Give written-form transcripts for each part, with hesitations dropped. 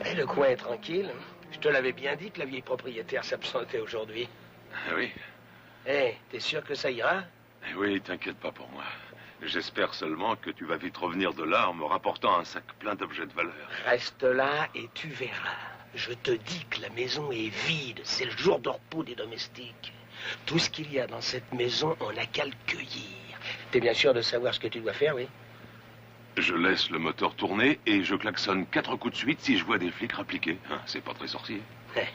Et le coin est tranquille. Je te l'avais bien dit que la vieille propriétaire s'absentait aujourd'hui. Ah oui. Eh, t'es sûr que ça ira? Oui, t'inquiète pas pour moi. J'espère seulement que tu vas vite revenir de là en me rapportant un sac plein d'objets de valeur. Reste là et tu verras. Je te dis que la maison est vide. C'est le jour de repos des domestiques. Tout ce qu'il y a dans cette maison, on n'a qu'à le cueillir. T'es bien sûr de savoir ce que tu dois faire, oui? Je laisse le moteur tourner et je klaxonne 4 coups de suite si je vois des flics rappliqués. Hein, c'est pas très sorcier. Ouais.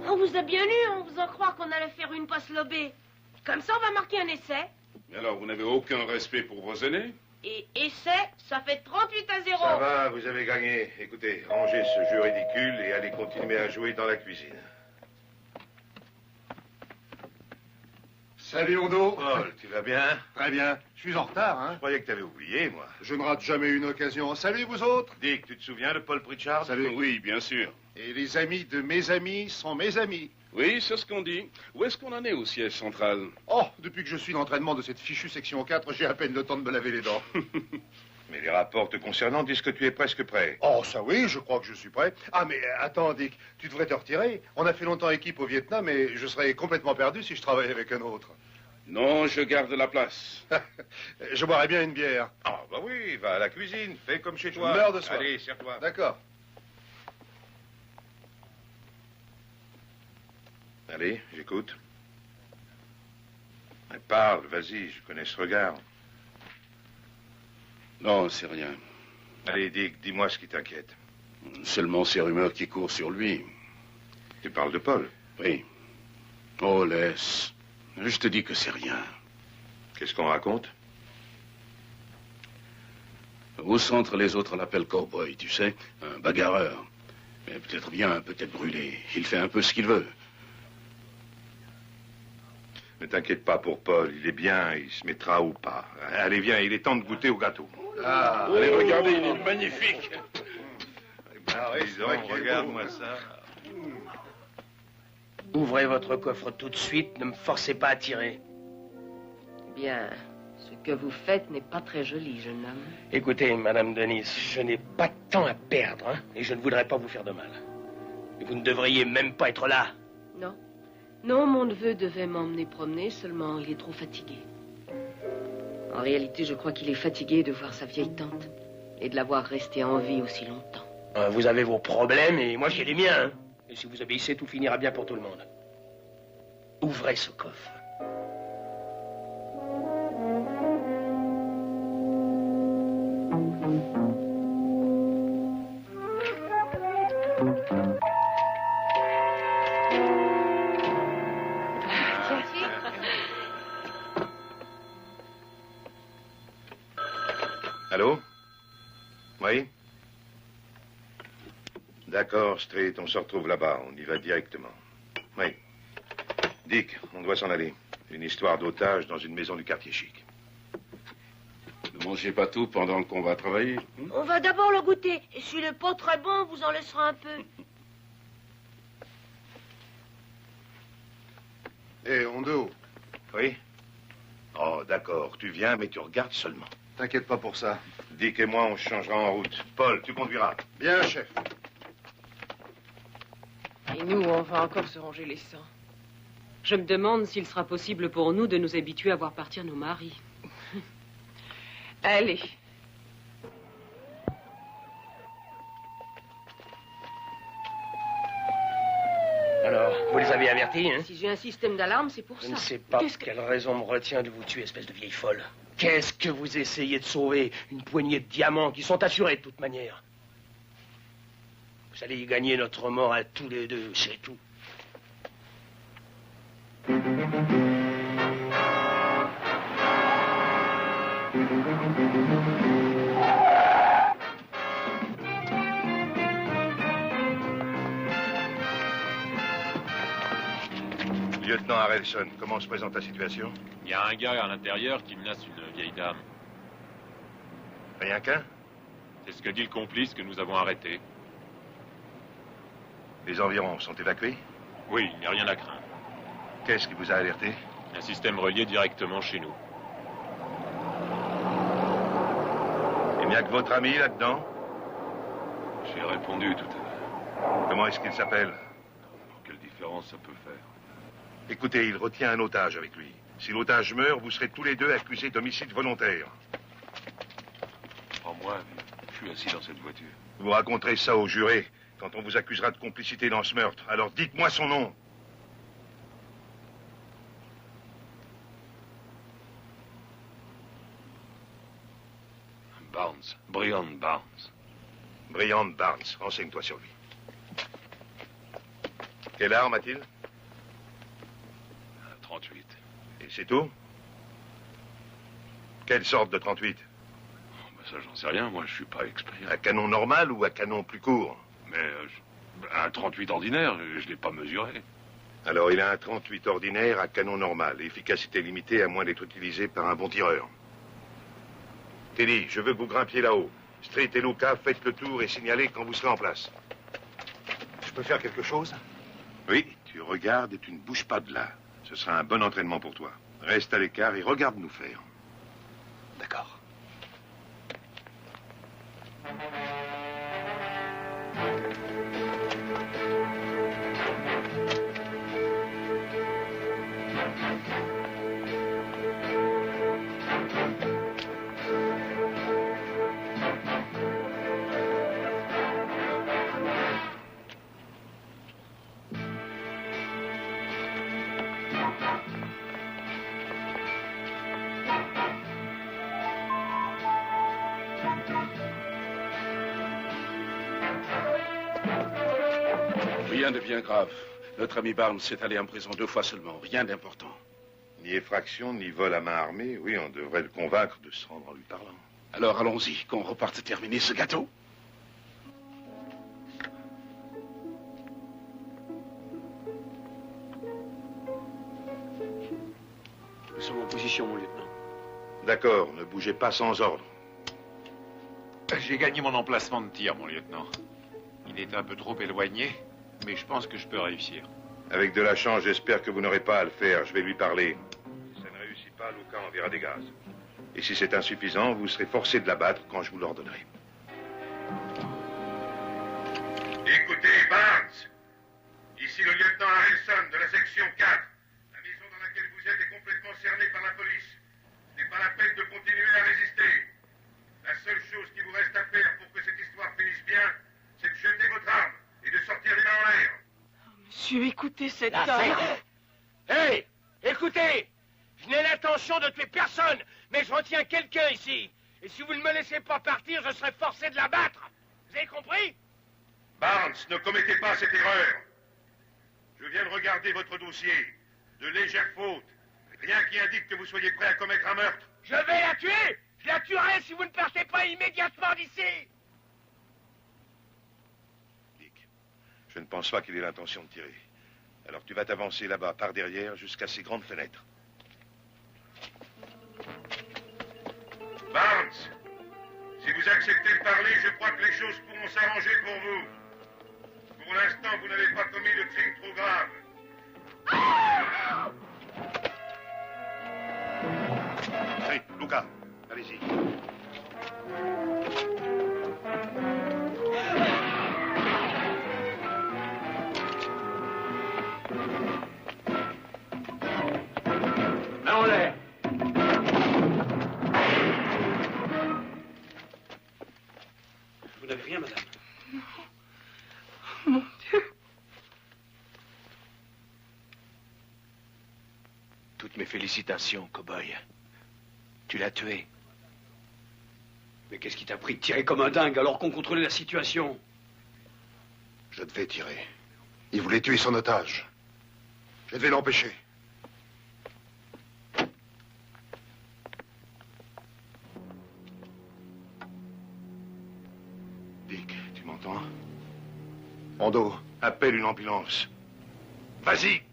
On vous a bien eu en faisant croire qu'on allait faire une passe lobée. Comme ça, on va marquer un essai. Mais alors, vous n'avez aucun respect pour vos aînés? Et essai, ça fait 38-0. Ça va, vous avez gagné. Écoutez, rangez ce jeu ridicule et allez continuer à jouer dans la cuisine. Salut, Ondo. Paul, tu vas bien? Très bien. Je suis en retard, hein? Je croyais que tu avais oublié, moi. Je ne rate jamais une occasion. Salut, vous autres. Dick, tu te souviens de Paul Pritchard? Salut. Oui, bien sûr. Et les amis de mes amis sont mes amis. Oui, c'est ce qu'on dit. Où est-ce qu'on en est au siège central? Oh, depuis que je suis d'entraînement de cette fichue section 4, j'ai à peine le temps de me laver les dents. Mais les rapports te concernant disent que tu es presque prêt. Oh, ça oui, je crois que je suis prêt. Ah, mais attends, Dick, tu devrais te retirer. On a fait longtemps équipe au Vietnam et je serais complètement perdu si je travaillais avec un autre. Non, je garde la place. Je boirais bien une bière. Ah, bah oui, va à la cuisine, fais comme chez Je toi. meurs de soif. Allez, serre-toi. D'accord. Allez, j'écoute. Parle, vas-y, je connais ce regard. Non, c'est rien. Allez, Dick, dis-moi ce qui t'inquiète. Seulement ces rumeurs qui courent sur lui. Tu parles de Paul. Oui. Oh, laisse. Je te dis que c'est rien. Qu'est-ce qu'on raconte? Au centre, les autres l'appellent cowboy, tu sais, un bagarreur. Mais peut-être bien, peut-être brûlé. Il fait un peu ce qu'il veut. Ne t'inquiète pas pour Paul, il est bien, il se mettra ou pas. Allez, viens, il est temps de goûter au gâteau. Ah, Allez, regardez, il est magnifique. Ah oui, c'est vrai qu'il est regarde-moi beau. ça. Ouvrez votre coffre tout de suite, ne me forcez pas à tirer. Bien, ce que vous faites n'est pas très joli, jeune homme. Écoutez, Madame Denise, je n'ai pas de temps à perdre, hein, et je ne voudrais pas vous faire de mal. Et vous ne devriez même pas être là. Non. Non, mon neveu devait m'emmener promener, seulement il est trop fatigué. En réalité, je crois qu'il est fatigué de voir sa vieille tante et de la voir rester en vie aussi longtemps. Vous avez vos problèmes et moi j'ai les miens. Hein. Et si vous obéissez, tout finira bien pour tout le monde. Ouvrez ce coffre. Allô? Oui? D'accord, Street, on se retrouve là-bas, on y va directement. Oui. Dick, on doit s'en aller. Une histoire d'otage dans une maison du quartier chic. Ne mangez pas tout pendant qu'on va travailler. On va d'abord le goûter. Et s'il n'est pas très bon, on vous en laissera un peu. Et Ondo, Oui? Oh, d'accord, tu viens, mais tu regardes seulement. t'inquiète pas pour ça. Dick et moi, on se changera en route. Paul, tu conduiras. Bien, chef. Et nous, on va encore se ranger les sangs. Je me demande s'il sera possible pour nous de nous habituer à voir partir nos maris. Allez. Alors, vous les avez avertis, hein? Si j'ai un système d'alarme, c'est pour ça. Je ne sais pas quelle raison me retient de vous tuer, espèce de vieille folle. Qu'est-ce que vous essayez de sauver? Une poignée de diamants qui sont assurés de toute manière. Vous allez y gagner notre mort à tous les deux, c'est tout. Lieutenant Harrelson, comment se présente la situation? Il y a un gars à l'intérieur qui menace une vieille dame. Rien qu'un? C'est ce que dit le complice que nous avons arrêté. Les environs sont évacués? Oui, il n'y a rien à craindre. Qu'est-ce qui vous a alerté? Un système relié directement chez nous. Il n'y a que votre ami là-dedans? J'ai répondu tout à l'heure. Comment est-ce qu'il s'appelle? Quelle différence ça peut faire? Écoutez, il retient un otage avec lui. Si l'otage meurt, vous serez tous les deux accusés d'homicide volontaire. En moi, je suis assis dans cette voiture. Vous raconterez ça au juré quand on vous accusera de complicité dans ce meurtre. Alors dites-moi son nom. Barnes. Brian Barnes. Brian Barnes. Renseigne-toi sur lui. Quelle arme a-t-il? 38. Et c'est tout? Quelle sorte de 38? Ben ça, j'en sais rien. Moi, je suis pas expert. À canon normal ou à canon plus court? Mais un 38 ordinaire, je l'ai pas mesuré. Alors, il a un 38 ordinaire à canon normal. Efficacité limitée à moins d'être utilisé par un bon tireur. Teddy, je veux que vous grimpiez là-haut. Street et Luca, faites le tour et signalez quand vous serez en place. Je peux faire quelque chose? Oui, tu regardes et tu ne bouges pas de là. Ce sera un bon entraînement pour toi. Reste à l'écart et regarde nous faire. D'accord. Rien de bien grave. Notre ami Barnes s'est allé en prison 2 fois seulement. Rien d'important. Ni effraction, ni vol à main armée. Oui, on devrait le convaincre de se rendre en lui parlant. Alors allons-y, qu'on reparte terminer ce gâteau. Nous sommes en position, mon lieutenant. D'accord, ne bougez pas sans ordre. J'ai gagné mon emplacement de tir, mon lieutenant. Il est un peu trop éloigné, mais je pense que je peux réussir. Avec de la chance, j'espère que vous n'aurez pas à le faire. Je vais lui parler. Si ça ne réussit pas, Luca enverra des gaz. Et si c'est insuffisant, vous serez forcé de l'abattre quand je vous l'ordonnerai. Écoutez, Barnes. Ici le lieutenant Harrelson de la section 4. La maison dans laquelle vous êtes est complètement cernée par la police. Ce n'est pas la peine de continuer à résister. La seule chose qui vous reste à faire pour que cette histoire finisse bien, c'est de jeter votre arme et de sortir les mains en l'air. Monsieur, écoutez cet homme. Hey, écoutez, je n'ai l'intention de tuer personne, mais je retiens quelqu'un ici. Et si vous ne me laissez pas partir, je serai forcé de l'abattre. Vous avez compris? Barnes, ne commettez pas cette erreur. Je viens de regarder votre dossier. De légères fautes. Rien qui indique que vous soyez prêt à commettre un meurtre. Je vais la tuer. Je la tuerai si vous ne partez pas immédiatement d'ici. Dick, je ne pense pas qu'il ait l'intention de tirer. Alors tu vas t'avancer là-bas, par derrière, jusqu'à ces grandes fenêtres. Barnes, si vous acceptez de parler, je crois que les choses pourront s'arranger pour vous. Pour l'instant, vous n'avez pas commis de crime trop grave. Hey, Luca, allez-y. Main en l'air. Vous n'avez rien, madame? Mon Dieu. Toutes mes félicitations, cow-boy. Tu l'as tué. Mais qu'est-ce qui t'a pris de tirer comme un dingue alors qu'on contrôlait la situation? Je devais tirer. Il voulait tuer son otage. Je devais l'empêcher. Dick, tu m'entends? Hondo, appelle une ambulance. Vas-y!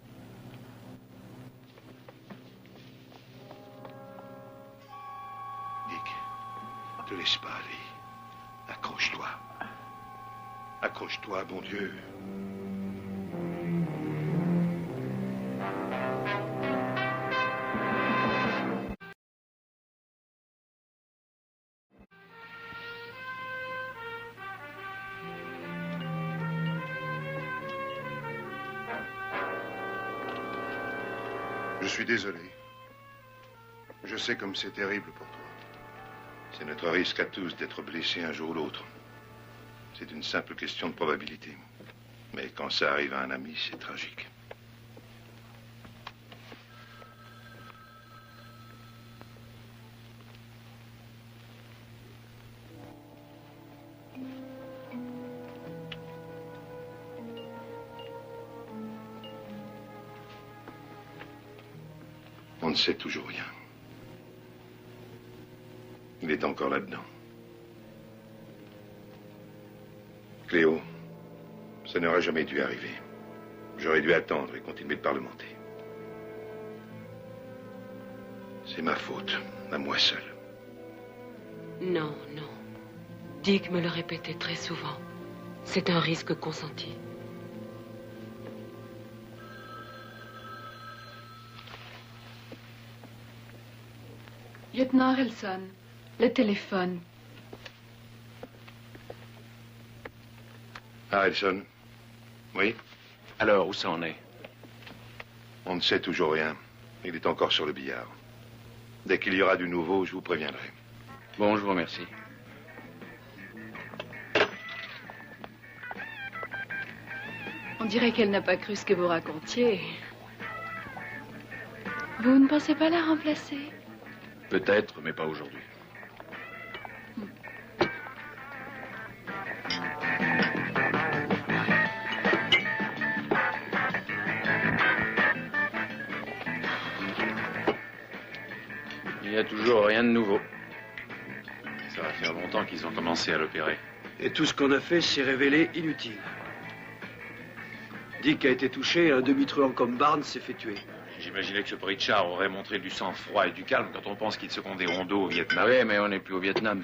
Dick, te laisse pas aller. Accroche-toi. Accroche-toi, bon Dieu. Je suis désolé. Je sais comme c'est terrible pour toi. C'est notre risque à tous d'être blessés un jour ou l'autre. C'est une simple question de probabilité. Mais quand ça arrive à un ami, c'est tragique. On ne sait toujours rien. Il est encore là-dedans. Cléo, ça n'aurait jamais dû arriver. J'aurais dû attendre et continuer de parlementer. C'est ma faute, à moi seul. Non, non. Dick me le répétait très souvent. C'est un risque consenti. Lieutenant Harrelson, le téléphone. Harrelson? Oui? Alors, où ça en est? On ne sait toujours rien. Il est encore sur le billard. Dès qu'il y aura du nouveau, je vous préviendrai. Bon, je vous remercie. On dirait qu'elle n'a pas cru ce que vous racontiez. Vous ne pensez pas la remplacer? Peut-être, mais pas aujourd'hui. Il n'y a toujours rien de nouveau. Ça va faire longtemps qu'ils ont commencé à l'opérer. Et tout ce qu'on a fait s'est révélé inutile. Dick a été touché et un demi-truand comme Barnes s'est fait tuer. J'imaginais que ce Pritchard aurait montré du sang-froid et du calme quand on pense qu'il secondait Hondo au Vietnam. Oui, mais on n'est plus au Vietnam.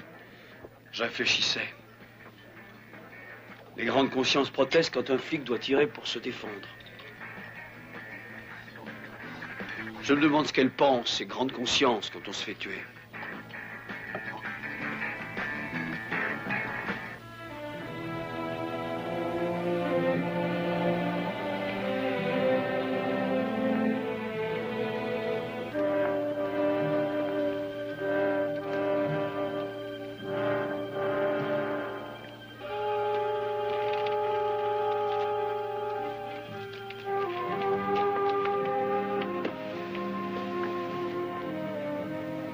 Je réfléchissais. Les grandes consciences protestent quand un flic doit tirer pour se défendre. Je me demande ce qu'elles pensent, ces grandes consciences, quand on se fait tuer.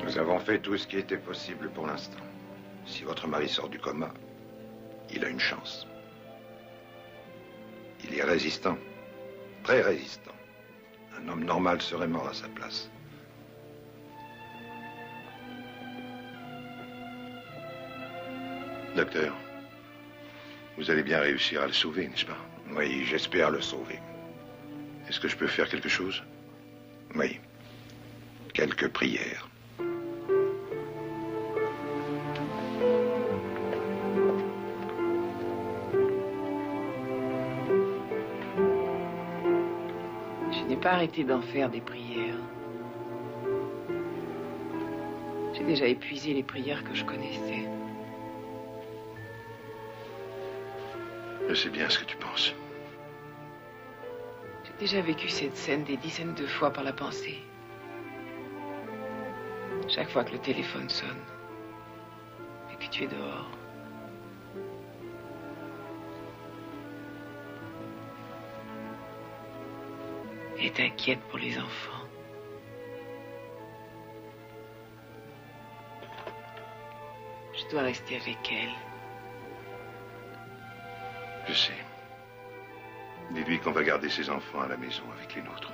Nous avons fait tout ce qui était possible pour l'instant. Si votre mari sort du coma, il a une chance. Il est résistant. Très résistant. Un homme normal serait mort à sa place. Docteur, vous allez bien réussir à le sauver, n'est-ce pas? Oui, j'espère le sauver. Est-ce que je peux faire quelque chose? Oui. Quelques prières. Je n'ai pas arrêté d'en faire des prières. J'ai déjà épuisé les prières que je connaissais. Je sais bien ce que tu penses. J'ai déjà vécu cette scène des dizaines de fois par la pensée. Chaque fois que le téléphone sonne et que tu es dehors. Et t'inquiète pour les enfants. Je dois rester avec elle. Je sais. Dis-lui qu'on va garder ses enfants à la maison avec les nôtres.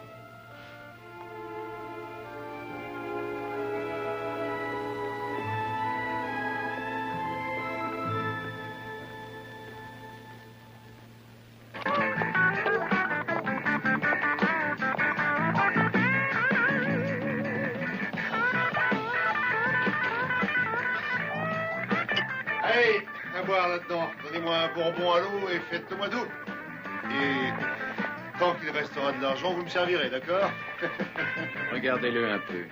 Allez, à boire là-dedans. Donnez-moi un bonbon à l'eau et faites-le-moi doux. Et tant qu'il restera de l'argent, vous me servirez, d'accord? Regardez-le un peu.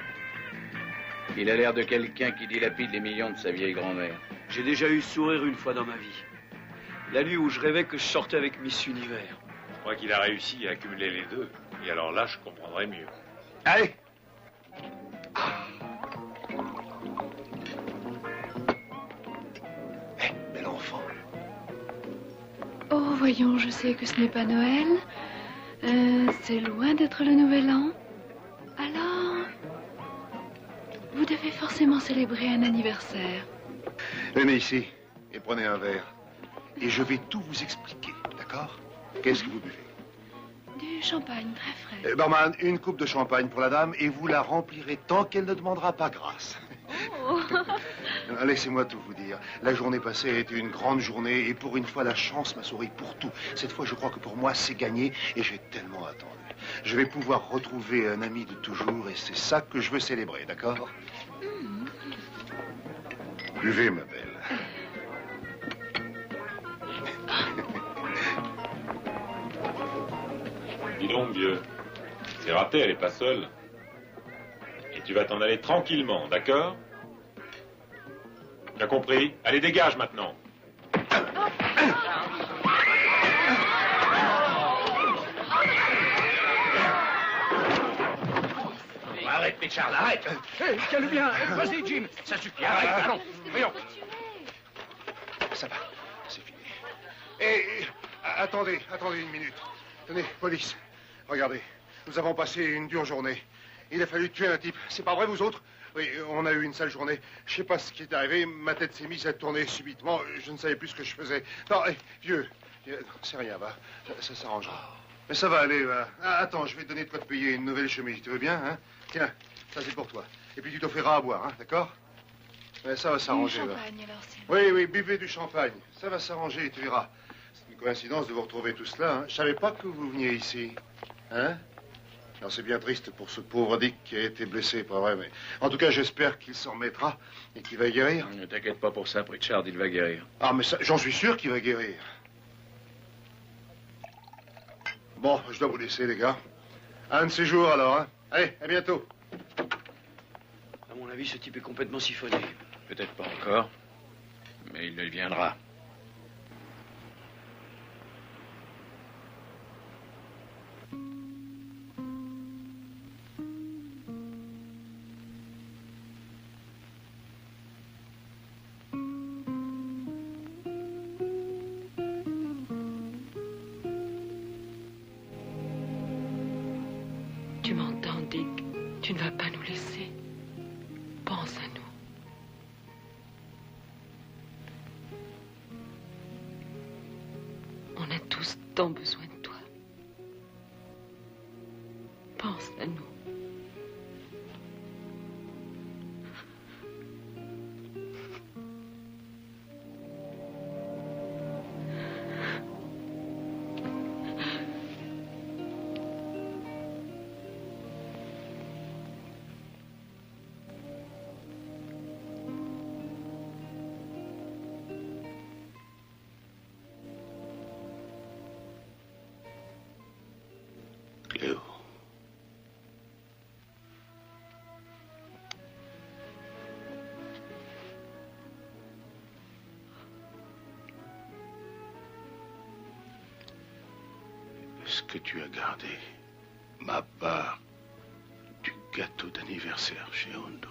Il a l'air de quelqu'un qui dilapide les millions de sa vieille grand-mère. J'ai déjà eu ce sourire une fois dans ma vie. La nuit où je rêvais que je sortais avec Miss Univers. Je crois qu'il a réussi à accumuler les deux. Et alors là, je comprendrai mieux. Allez! Bel enfant. Oh, voyons, je sais que ce n'est pas Noël. C'est loin d'être le Nouvel An. Alors, vous devez forcément célébrer un anniversaire. Venez ici et prenez un verre. Et je vais tout vous expliquer, d'accord? Qu'est-ce que vous buvez? Du champagne très frais. Barman, une coupe de champagne pour la dame et vous la remplirez tant qu'elle ne demandera pas grâce. Oh. Laissez-moi tout vous dire. La journée passée a été une grande journée et pour une fois, la chance m'a souri pour tout. Cette fois, je crois que pour moi, c'est gagné et j'ai tellement attendu. Je vais pouvoir retrouver un ami de toujours et c'est ça que je veux célébrer, d'accord? Buvez, ma belle. Dis donc, vieux. C'est raté, elle est pas seule. Et tu vas t'en aller tranquillement, d'accord? T'as compris? Allez, dégage maintenant. Arrête, Péchard, arrête. Calme bien. Vas-y, Jim. Ça suffit. Arrête. Allons. Voyons. Ça va, c'est fini. Et attendez une minute. Tenez, police, regardez. Nous avons passé une dure journée. Il a fallu tuer un type. C'est pas vrai, vous autres? Oui, on a eu une sale journée. Je sais pas ce qui est arrivé. Ma tête s'est mise à tourner subitement. Je ne savais plus ce que je faisais. Non, vieux, c'est rien, va. Ça s'arrangera. Mais ça va aller, va. Ah, attends, je vais te donner de quoi te payer une nouvelle chemise. Tu veux bien, hein? Tiens, ça c'est pour toi. Et puis tu t'offriras à boire, hein, d'accord? Mais ça va s'arranger, va. Champagne, alors, c'est... Oui, buvez du champagne. Ça va s'arranger, tu verras. C'est une coïncidence de vous retrouver tout cela, hein. Je savais pas que vous veniez ici. Hein? Alors c'est bien triste pour ce pauvre Dick qui a été blessé, pas vrai, mais... En tout cas, j'espère qu'il s'en remettra et qu'il va guérir. Ne t'inquiète pas pour ça, Pritchard, il va guérir. Ah, mais ça, j'en suis sûr qu'il va guérir. Bon, je dois vous laisser, les gars. Un de ces jours, alors, hein. Allez, à bientôt. À mon avis, ce type est complètement siphonné. Peut-être pas encore, mais il le viendra. Tu m'entends, Dick? Tu ne vas pas nous laisser. Pense à nous. On a tous tant besoin de toi. Pense à nous. Cléo. Est-ce que tu as gardé ma part du gâteau d'anniversaire chez Hondo?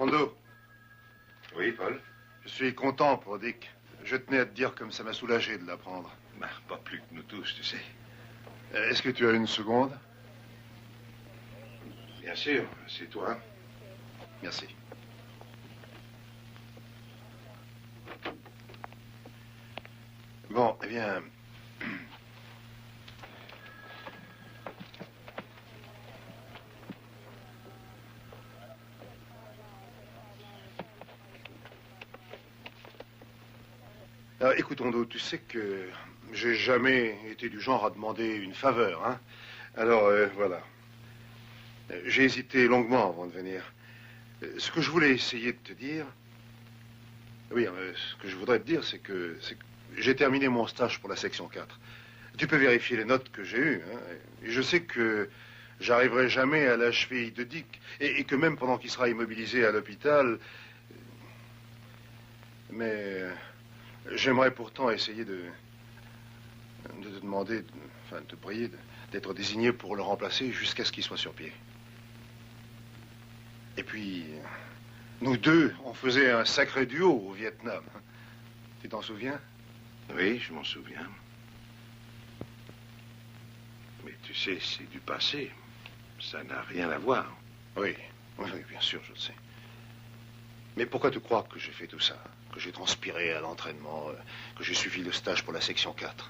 Hondo. Oui, Paul? Je suis content pour Dick. Je tenais à te dire comme ça m'a soulagé de l'apprendre. Ben, pas plus que nous tous, tu sais. Est-ce que tu as une seconde? Bien sûr, c'est toi. Merci. Bon, eh bien... Alors, écoute, Hondo, tu sais que j'ai jamais été du genre à demander une faveur, hein? Alors, voilà. J'ai hésité longuement avant de venir. Ce que je voulais essayer de te dire... Oui, ce que je voudrais te dire, c'est que j'ai terminé mon stage pour la section 4. Tu peux vérifier les notes que j'ai eues, hein? Et je sais que j'arriverai jamais à la cheville de Dick, et que même pendant qu'il sera immobilisé à l'hôpital... Mais... J'aimerais pourtant essayer de te demander, enfin de te prier d'être désigné pour le remplacer jusqu'à ce qu'il soit sur pied. Et puis, nous deux, on faisait un sacré duo au Vietnam. Tu t'en souviens? Oui, je m'en souviens. Mais tu sais, c'est du passé. Ça n'a rien à voir. Oui, oui, bien sûr, je le sais. Mais pourquoi tu crois que j'ai fait tout ça? Que j'ai transpiré à l'entraînement, que j'ai suivi le stage pour la section 4.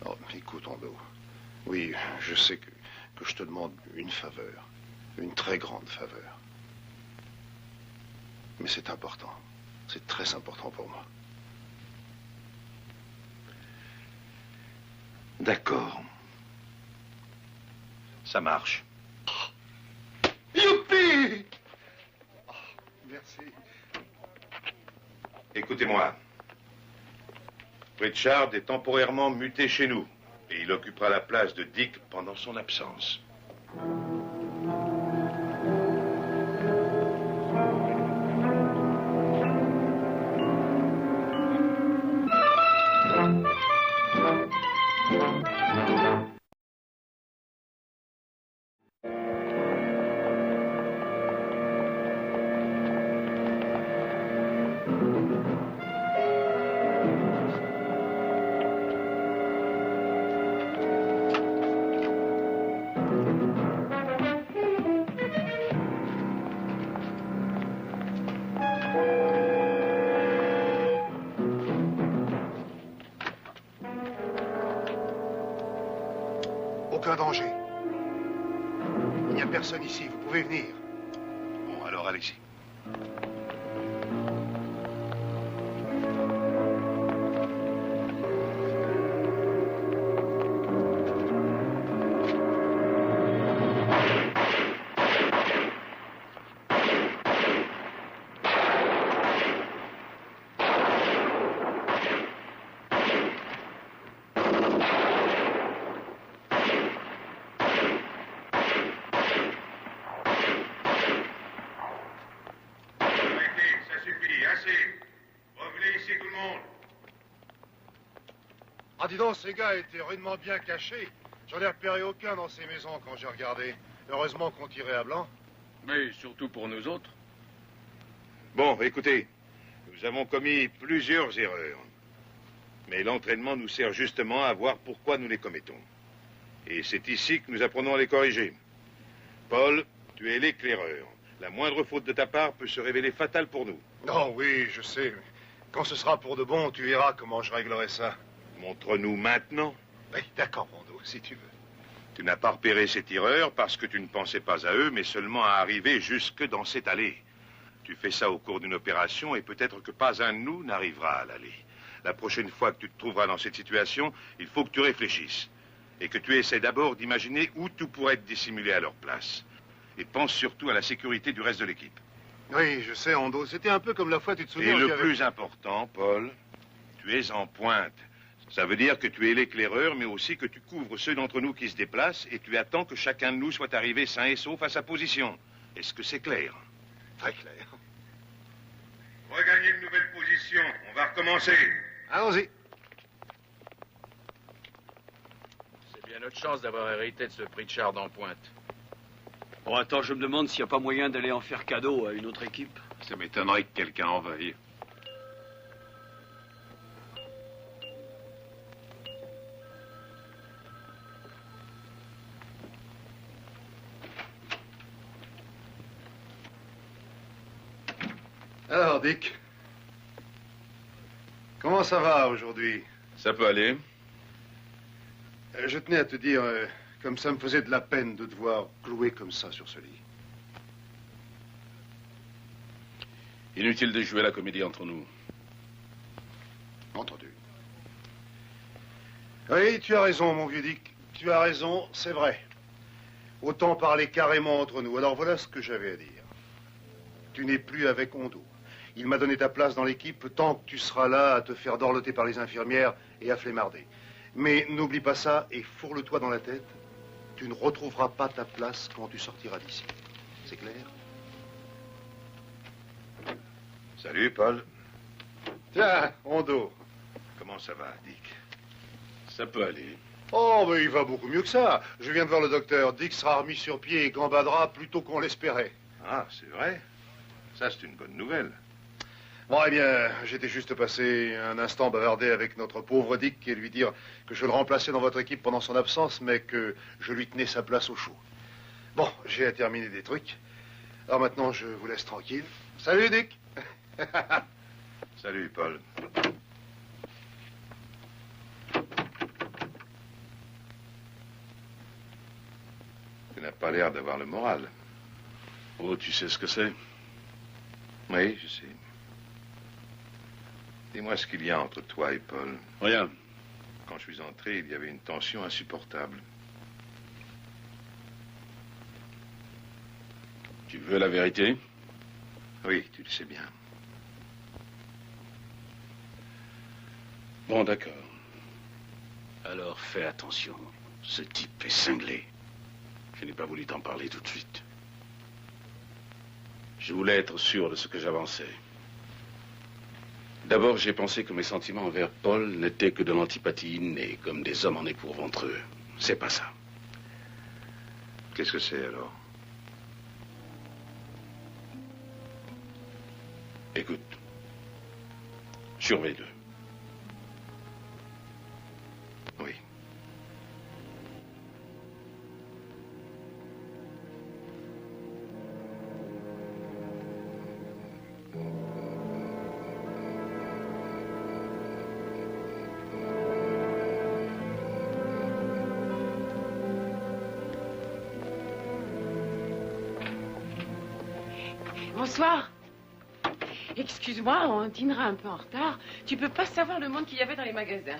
Oh, écoute, Hondo. Oui, je sais que je te demande une faveur. Une très grande faveur. Mais c'est important. C'est très important pour moi. D'accord. Ça marche. Youpi! Oh, merci. Écoutez-moi. Pritchard est temporairement muté chez nous. Et il occupera la place de Dick pendant son absence. Aucun danger. Il n'y a personne ici, vous pouvez venir. Bon, alors allez-y. Ah, dis donc, ces gars étaient rudement bien cachés. J'en ai repéré aucun dans ces maisons quand j'ai regardé. Heureusement qu'on tirait à blanc. Mais surtout pour nous autres. Bon, écoutez, nous avons commis plusieurs erreurs. Mais l'entraînement nous sert justement à voir pourquoi nous les commettons. Et c'est ici que nous apprenons à les corriger. Paul, tu es l'éclaireur. La moindre faute de ta part peut se révéler fatale pour nous. Oh oui, je sais. Quand ce sera pour de bon, tu verras comment je réglerai ça. Montre-nous maintenant. Oui, d'accord, Hondo, si tu veux. Tu n'as pas repéré ces tireurs parce que tu ne pensais pas à eux, mais seulement à arriver jusque dans cette allée. Tu fais ça au cours d'une opération et peut-être que pas un de nous n'arrivera à l'allée. La prochaine fois que tu te trouveras dans cette situation, il faut que tu réfléchisses. Et que tu essaies d'abord d'imaginer où tu pourrais être dissimulé à leur place. Et pense surtout à la sécurité du reste de l'équipe. Oui, je sais, Hondo. C'était un peu comme la fois, tu te souviens... Et le plus important, Paul, tu es en pointe. Ça veut dire que tu es l'éclaireur, mais aussi que tu couvres ceux d'entre nous qui se déplacent et tu attends que chacun de nous soit arrivé sain et sauf à sa position. Est-ce que c'est clair? Très clair. Regagnez une nouvelle position. On va recommencer. Allons-y. C'est bien notre chance d'avoir hérité de ce Pritchard en pointe. Bon, attends, je me demande s'il n'y a pas moyen d'aller en faire cadeau à une autre équipe. Ça m'étonnerait que quelqu'un en veuille. Alors, Dick, comment ça va aujourd'hui? Ça peut aller. Je tenais à te dire, comme ça me faisait de la peine de te voir cloué comme ça sur ce lit. Inutile de jouer la comédie entre nous. Entendu. Oui, tu as raison, mon vieux Dick. Tu as raison, c'est vrai. Autant parler carrément entre nous. Alors voilà ce que j'avais à dire. Tu n'es plus avec Hondo. Il m'a donné ta place dans l'équipe tant que tu seras là à te faire dorloter par les infirmières et à flemmarder. Mais n'oublie pas ça et fourre-le-toi dans la tête. Tu ne retrouveras pas ta place quand tu sortiras d'ici. C'est clair? Salut, Paul. Tiens, Hondo. Comment ça va, Dick? Ça peut aller. Oh, mais il va beaucoup mieux que ça. Je viens de voir le docteur. Dick sera remis sur pied et gambadera plus tôt qu'on l'espérait. Ah, c'est vrai? Ça, c'est une bonne nouvelle. Bon, eh bien, j'étais juste passé un instant bavarder avec notre pauvre Dick et lui dire que je le remplaçais dans votre équipe pendant son absence, mais que je lui tenais sa place au chaud. Bon, j'ai terminé des trucs. Alors maintenant, je vous laisse tranquille. Salut, Dick. Salut, Paul. Tu n'as pas l'air d'avoir le moral. Oh, tu sais ce que c'est? Oui, je sais. Dis-moi ce qu'il y a entre toi et Paul. Rien. Quand je suis entré, il y avait une tension insupportable. Tu veux la vérité? Oui, tu le sais bien. Bon, d'accord. Alors fais attention. Ce type est cinglé. Je n'ai pas voulu t'en parler tout de suite. Je voulais être sûr de ce que j'avançais. D'abord, j'ai pensé que mes sentiments envers Paul n'étaient que de l'antipathie innée, comme des hommes en éprouvent entre eux. C'est pas ça. Qu'est-ce que c'est, alors? Écoute, surveille-le. Oui. Bonsoir. Excuse-moi, on dînera un peu en retard. Tu peux pas savoir le monde qu'il y avait dans les magasins.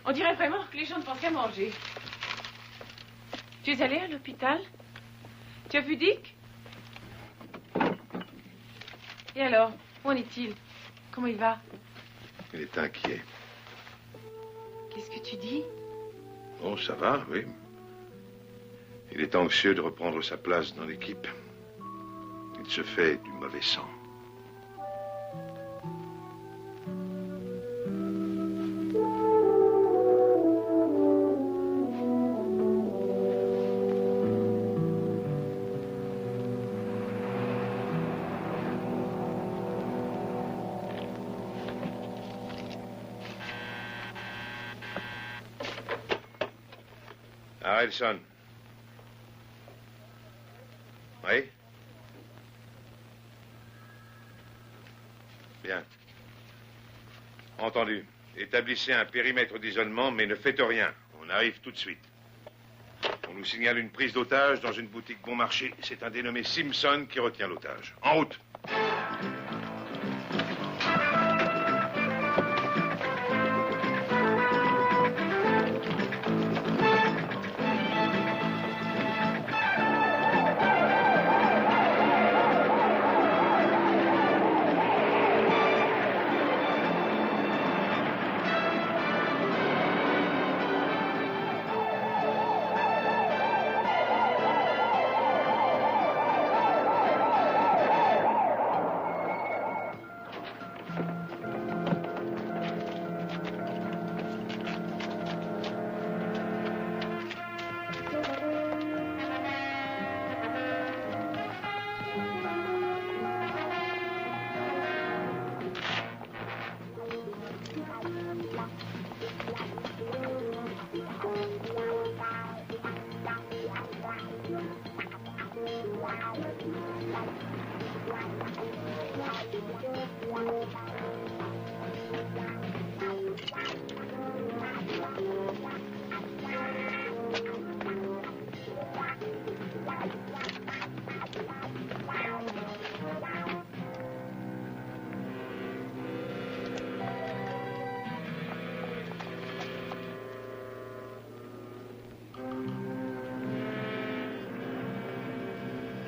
On dirait vraiment que les gens ne pensent qu'à manger. Tu es allé à l'hôpital? Tu as vu Dick? Et alors, où en est-il? Comment il va? Il est inquiet. Qu'est-ce que tu dis? Oh, ça va, oui. Il est anxieux de reprendre sa place dans l'équipe. Il se fait du mauvais sang. Harrelson. Oui? Bien. Entendu. Établissez un périmètre d'isolement, mais ne faites rien. On arrive tout de suite. On nous signale une prise d'otage dans une boutique bon marché. C'est un dénommé Simpson qui retient l'otage. En route.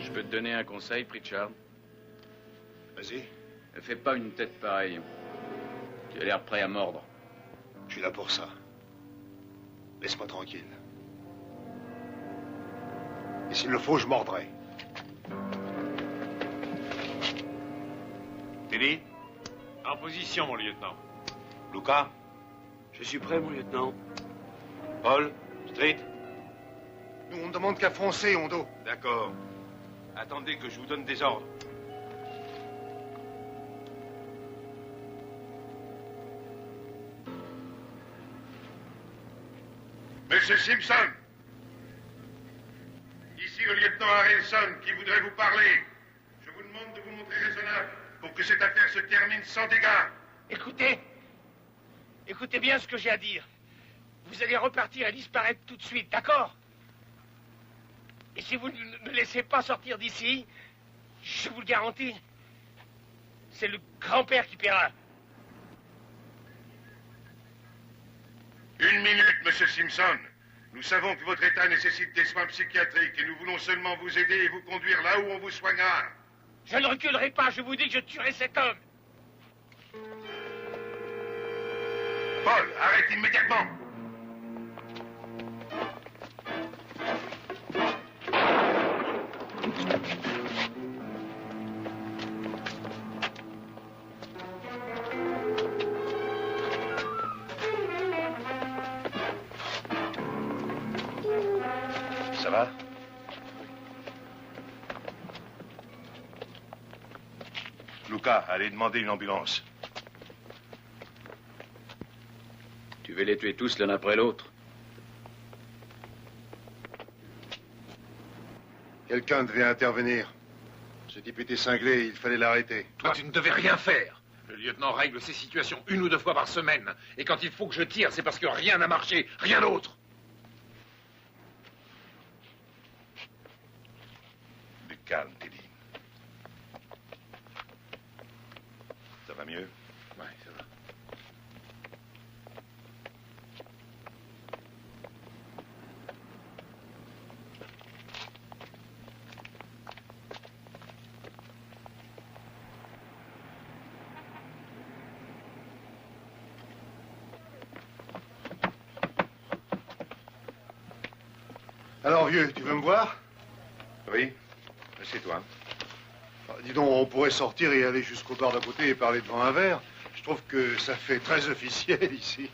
Je peux te donner un conseil, Pritchard? Vas-y. Ne fais pas une tête pareille. Tu as l'air prêt à mordre. Je suis là pour ça. Laisse-moi tranquille. Et s'il le faut, je mordrai. Teddy? En position, mon lieutenant. Luca? Je suis prêt, mon lieutenant. Paul? Street? Nous, on ne demande qu'à foncer, Hondo. D'accord. Attendez que je vous donne des ordres. Monsieur Simpson, ici le lieutenant Harrelson qui voudrait vous parler. Je vous demande de vous montrer raisonnable pour que cette affaire se termine sans dégâts. Écoutez bien ce que j'ai à dire. Vous allez repartir et disparaître tout de suite, d'accord? Et si vous ne me laissez pas sortir d'ici, je vous le garantis, c'est le grand-père qui paiera. Une minute, monsieur Simpson. Nous savons que votre état nécessite des soins psychiatriques et nous voulons seulement vous aider et vous conduire là où on vous soignera. Je ne reculerai pas, je vous dis que je tuerai cet homme. Paul, arrête immédiatement. Ça va? Luca, allez demander une ambulance. Tu veux les tuer tous l'un après l'autre? Quelqu'un devait intervenir. Ce type était cinglé, il fallait l'arrêter. Toi, tu ne devais rien faire. Le lieutenant règle ces situations 1 ou 2 fois par semaine. Et quand il faut que je tire, c'est parce que rien n'a marché, rien d'autre. Du calme, Teddy. Ça va mieux? Ouais, ça va. Alors, vieux, tu veux me voir? Oui, assieds-toi. Dis donc, on pourrait sortir et aller jusqu'au bar d'à côté et parler devant un verre. Je trouve que ça fait très officiel ici.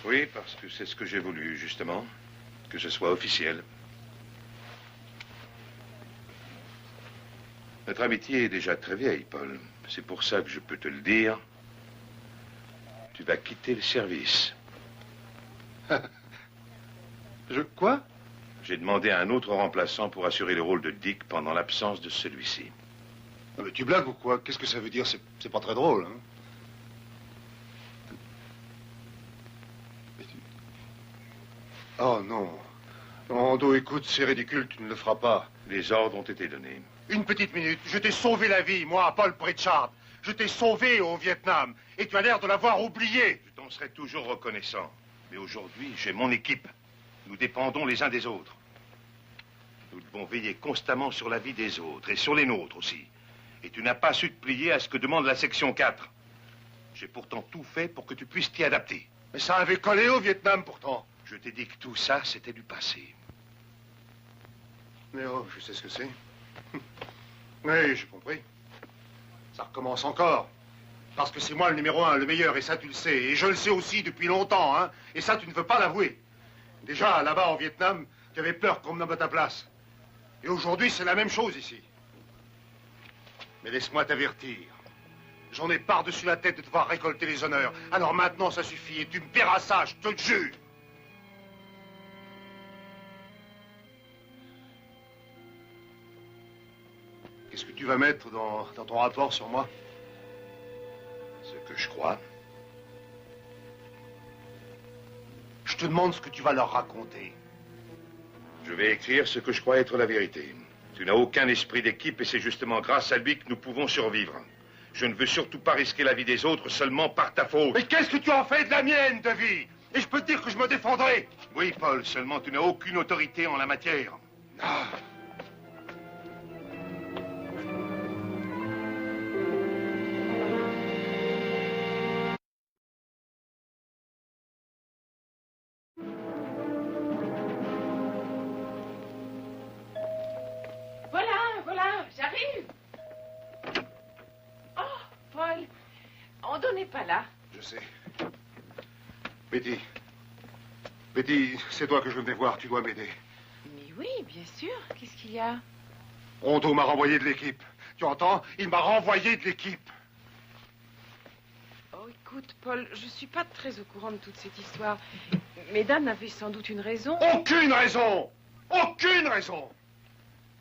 Oui, parce que c'est ce que j'ai voulu, justement. Que ce soit officiel. Notre amitié est déjà très vieille, Paul. C'est pour ça que je peux te le dire. Tu vas quitter le service. Quoi? J'ai demandé à un autre remplaçant pour assurer le rôle de Dick pendant l'absence de celui-ci. Ah, mais tu blagues ou quoi? Qu'est-ce que ça veut dire? C'est pas très drôle, hein? Oh non. Non, Hondo, écoute, c'est ridicule, tu ne le feras pas. Les ordres ont été donnés. Une petite minute. Je t'ai sauvé la vie, moi, Paul Pritchard. Je t'ai sauvé au Vietnam. Et tu as l'air de l'avoir oublié. Je t'en serai toujours reconnaissant. Mais aujourd'hui, j'ai mon équipe. Nous dépendons les uns des autres. Nous devons veiller constamment sur la vie des autres et sur les nôtres aussi. Et tu n'as pas su te plier à ce que demande la section 4. J'ai pourtant tout fait pour que tu puisses t'y adapter. Mais ça avait collé au Vietnam, pourtant. Je t'ai dit que tout ça, c'était du passé. Mais oh, je sais ce que c'est. Oui, j'ai compris. Ça recommence encore. Parce que c'est moi le numéro 1, le meilleur, et ça tu le sais. Et je le sais aussi depuis longtemps, hein. Et ça tu ne veux pas l'avouer. Déjà, là-bas, au Vietnam, tu avais peur qu'on me nomme à ta place. Et aujourd'hui, c'est la même chose ici. Mais laisse-moi t'avertir. J'en ai par-dessus la tête de devoir récolter les honneurs. Alors maintenant, ça suffit, et tu me paieras ça, je te le jure. Qu'est-ce que tu vas mettre dans ton rapport sur moi? Ce que je crois. Je te demande ce que tu vas leur raconter. Je vais écrire ce que je crois être la vérité. Tu n'as aucun esprit d'équipe et c'est justement grâce à lui que nous pouvons survivre. Je ne veux surtout pas risquer la vie des autres seulement par ta faute. Mais qu'est-ce que tu en fais de la mienne de vie? Et je peux te dire que je me défendrai. Oui, Paul, seulement tu n'as aucune autorité en la matière. Ah. Voilà, j'arrive. Oh, Paul, Ando n'est pas là. Je sais. Betty. Betty, c'est toi que je venais voir, tu dois m'aider. Mais oui, bien sûr. Qu'est-ce qu'il y a? Rondeau m'a renvoyé de l'équipe. Tu entends? Il m'a renvoyé de l'équipe. Oh, écoute, Paul, je suis pas très au courant de toute cette histoire. Mais Dan avait sans doute une raison. Aucune raison! Aucune raison!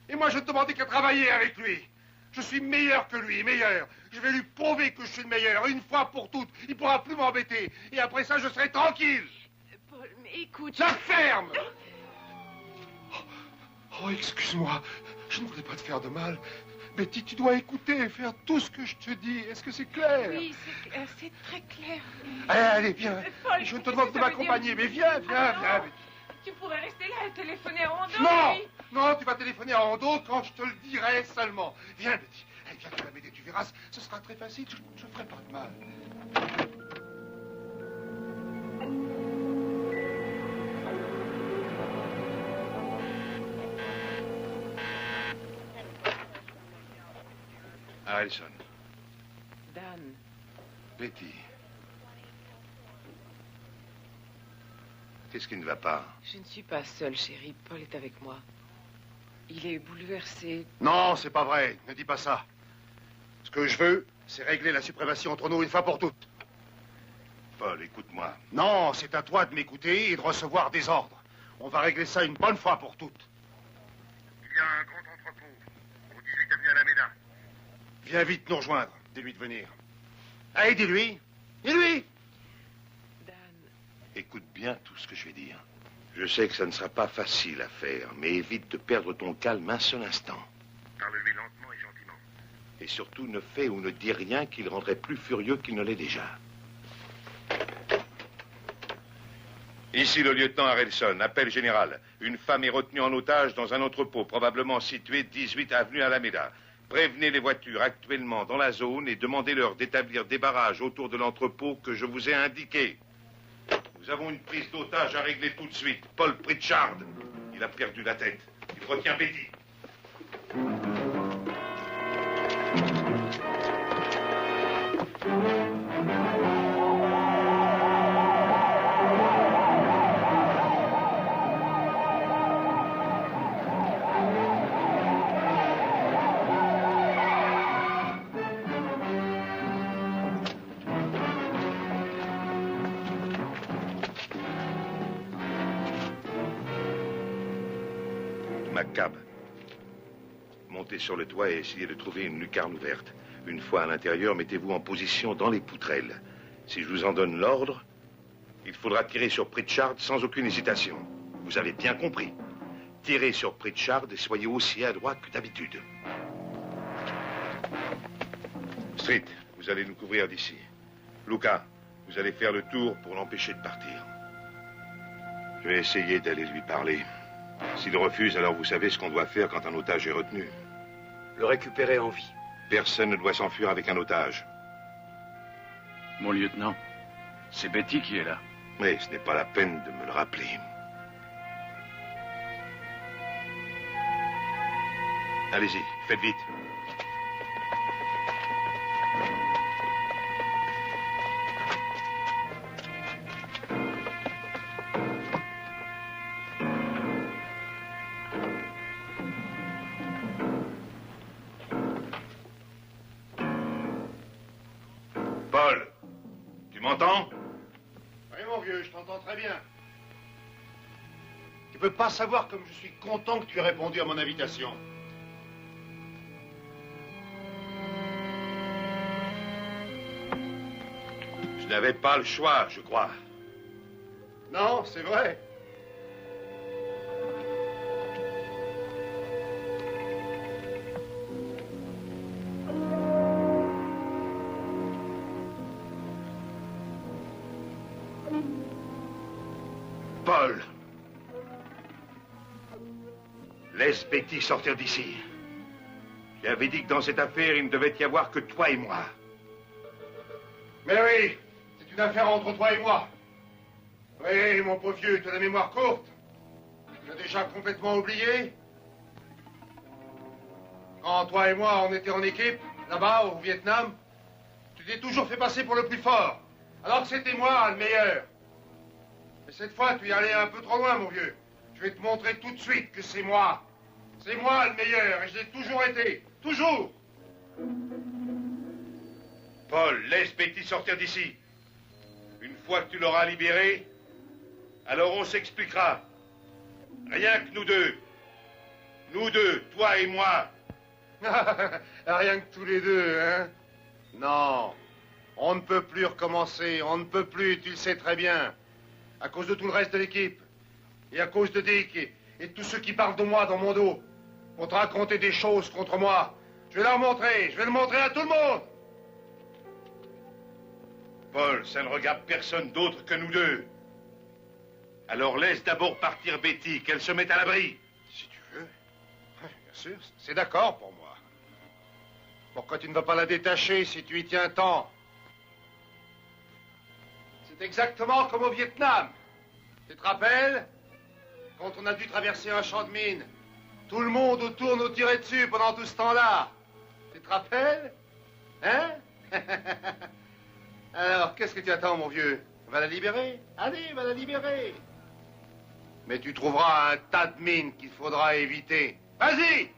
Et moi, je ne demandais qu'à travailler avec lui. Je suis meilleur que lui, meilleur. Je vais lui prouver que je suis le meilleur, une fois pour toutes. Il ne pourra plus m'embêter. Et après ça, je serai tranquille. Paul, mais écoute... La ferme! Oh, excuse-moi. Je ne voulais pas te faire de mal. Betty, tu dois écouter et faire tout ce que je te dis. Est-ce que c'est clair? Oui, c'est clair, c'est très clair. Allez, viens. Paul, je te demande de m'accompagner, mais viens, viens. Tu pourrais rester là et téléphoner à Rondeau. Non, oui. non, tu vas téléphoner à Rondeau quand je te le dirai seulement. Viens, Betty. Allez, viens, tu vas m'aider, tu verras. Ce sera très facile, je ne ferai pas de mal. Harrelson. Dan. Betty. Qu'est-ce qui ne va pas? Je ne suis pas seule, chérie. Paul est avec moi. Il est bouleversé. Non, c'est pas vrai. Ne dis pas ça. Ce que je veux, c'est régler la suprématie entre nous une fois pour toutes. Paul, écoute-moi. Non, c'est à toi de m'écouter et de recevoir des ordres. On va régler ça une bonne fois pour toutes. Il y a un grand entrepôt au 18 avenue Alameda. Viens vite nous rejoindre. Dis-lui de venir. Allez, dis-lui. Dis-lui. Écoute bien tout ce que je vais dire. Je sais que ça ne sera pas facile à faire, mais évite de perdre ton calme un seul instant. Parle-lui lentement et gentiment. Et surtout, ne fais ou ne dis rien qui le rendrait plus furieux qu'il ne l'est déjà. Ici le lieutenant Harrelson, appel général. Une femme est retenue en otage dans un entrepôt, probablement situé 18 avenue Alameda. Prévenez les voitures actuellement dans la zone et demandez-leur d'établir des barrages autour de l'entrepôt que je vous ai indiqué. Nous avons une prise d'otage à régler tout de suite. Paul Pritchard. Il a perdu la tête. Il retient Betty. Cab. Montez sur le toit et essayez de trouver une lucarne ouverte. Une fois à l'intérieur, mettez-vous en position dans les poutrelles. Si je vous en donne l'ordre, il faudra tirer sur Pritchard sans aucune hésitation. Vous avez bien compris. Tirez sur Pritchard et soyez aussi adroit que d'habitude. Street, vous allez nous couvrir d'ici. Luca, vous allez faire le tour pour l'empêcher de partir. Je vais essayer d'aller lui parler. S'il refuse, alors vous savez ce qu'on doit faire quand un otage est retenu. Le récupérer en vie. Personne ne doit s'enfuir avec un otage. Mon lieutenant, c'est Betty qui est là. Mais ce n'est pas la peine de me le rappeler. Allez-y, faites vite. Paul, tu m'entends? Oui, mon vieux, je t'entends très bien. Tu peux pas savoir comme je suis content que tu aies répondu à mon invitation. Tu n'avais pas le choix, je crois. Non, c'est vrai. Paul, laisse Betty sortir d'ici. J'avais dit que dans cette affaire, il ne devait y avoir que toi et moi. Mary, c'est une affaire entre toi et moi. Oui, mon pauvre vieux, tu as la mémoire courte. Tu as déjà complètement oublié. Quand toi et moi, on était en équipe, là-bas, au Vietnam, tu t'es toujours fait passer pour le plus fort, alors que c'était moi, le meilleur. Mais cette fois, tu y allais un peu trop loin, mon vieux. Je vais te montrer tout de suite que c'est moi. C'est moi le meilleur, et je l'ai toujours été. Toujours. Paul, laisse Betty sortir d'ici. Une fois que tu l'auras libérée, alors on s'expliquera. Rien que nous deux. Nous deux, toi et moi. Rien que tous les deux, hein? Non. On ne peut plus recommencer. On ne peut plus, tu le sais très bien. À cause de tout le reste de l'équipe. Et à cause de Dick et de tous ceux qui parlent de moi dans mon dos. Pour te raconter des choses contre moi. Je vais leur montrer. Je vais le montrer à tout le monde. Paul, ça ne regarde personne d'autre que nous deux. Alors laisse d'abord partir Betty, qu'elle se mette à l'abri. Si tu veux. Bien sûr, c'est d'accord pour moi. Pourquoi tu ne vas pas la détacher si tu y tiens tant? C'est exactement comme au Vietnam. Tu te rappelles? Quand on a dû traverser un champ de mine, tout le monde autour nous tirait dessus pendant tout ce temps-là. Tu te rappelles? Hein? Alors, qu'est-ce que tu attends, mon vieux? Va la libérer? Allez, va la libérer. Mais tu trouveras un tas de mines qu'il faudra éviter. Vas-y!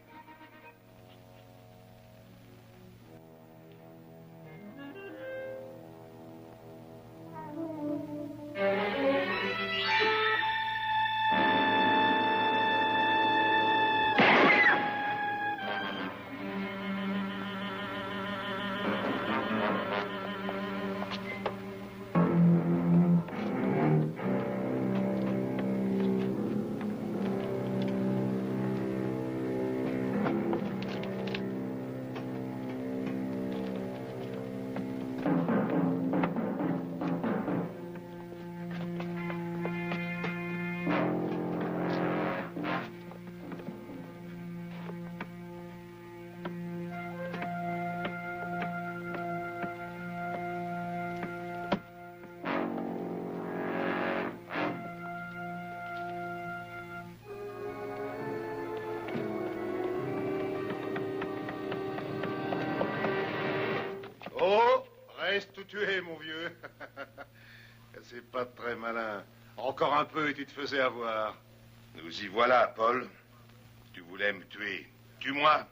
Reste où tu es, mon vieux. C'est pas très malin. Encore un peu et tu te faisais avoir. Nous y voilà, Paul. Tu voulais me tuer. Tue-moi.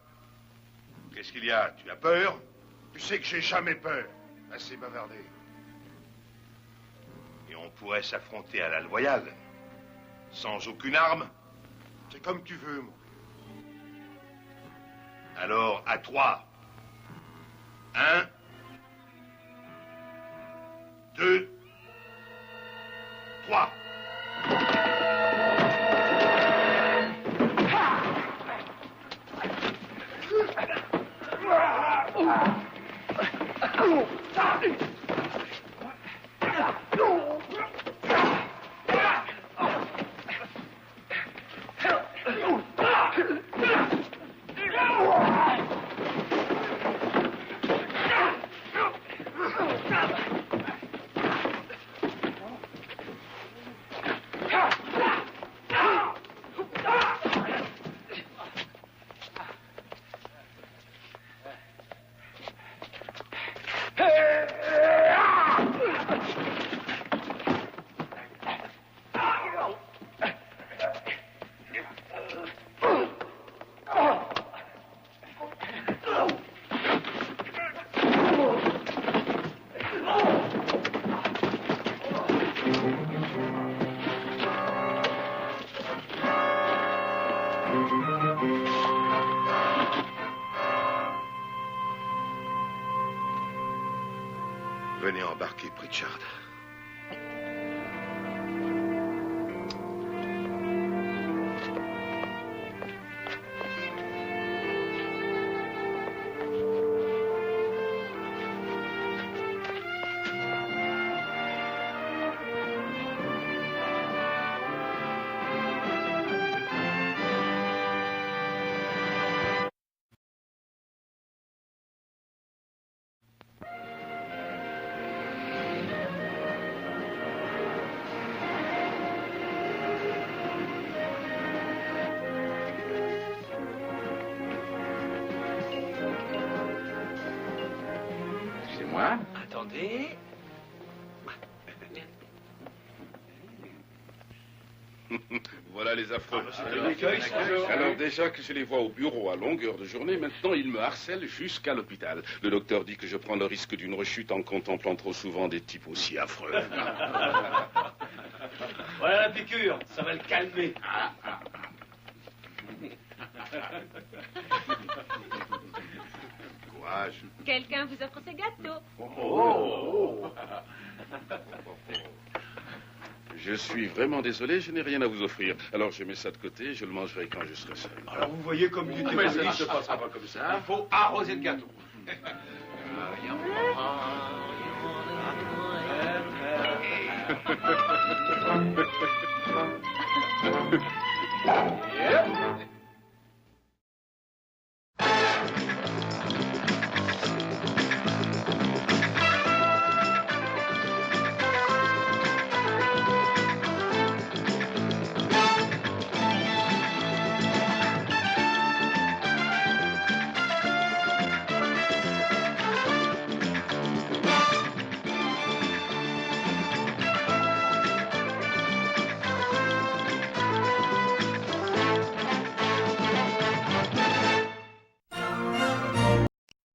Qu'est-ce qu'il y a? Tu as peur? Tu sais que j'ai jamais peur. Assez bavardé. Et on pourrait s'affronter à la loyale. Sans aucune arme. C'est comme tu veux, moi. Alors, à 3. 1, 2, 3. Venez embarquer, Pritchard. Attendez. Voilà les affreux. Alors déjà que je les vois au bureau à longueur de journée, maintenant ils me harcèlent jusqu'à l'hôpital. Le docteur dit que je prends le risque d'une rechute en contemplant trop souvent des types aussi affreux. Voilà la piqûre, ça va le calmer. Courage. Quelqu'un vous offre ses gâteaux. Je suis vraiment désolé, je n'ai rien à vous offrir. Alors je mets ça de côté, je le mangerai quand je serai seul. Alors vous voyez comme il était Mais ça ne riche. se passera pas comme ça. Il faut arroser le gâteau. Yep.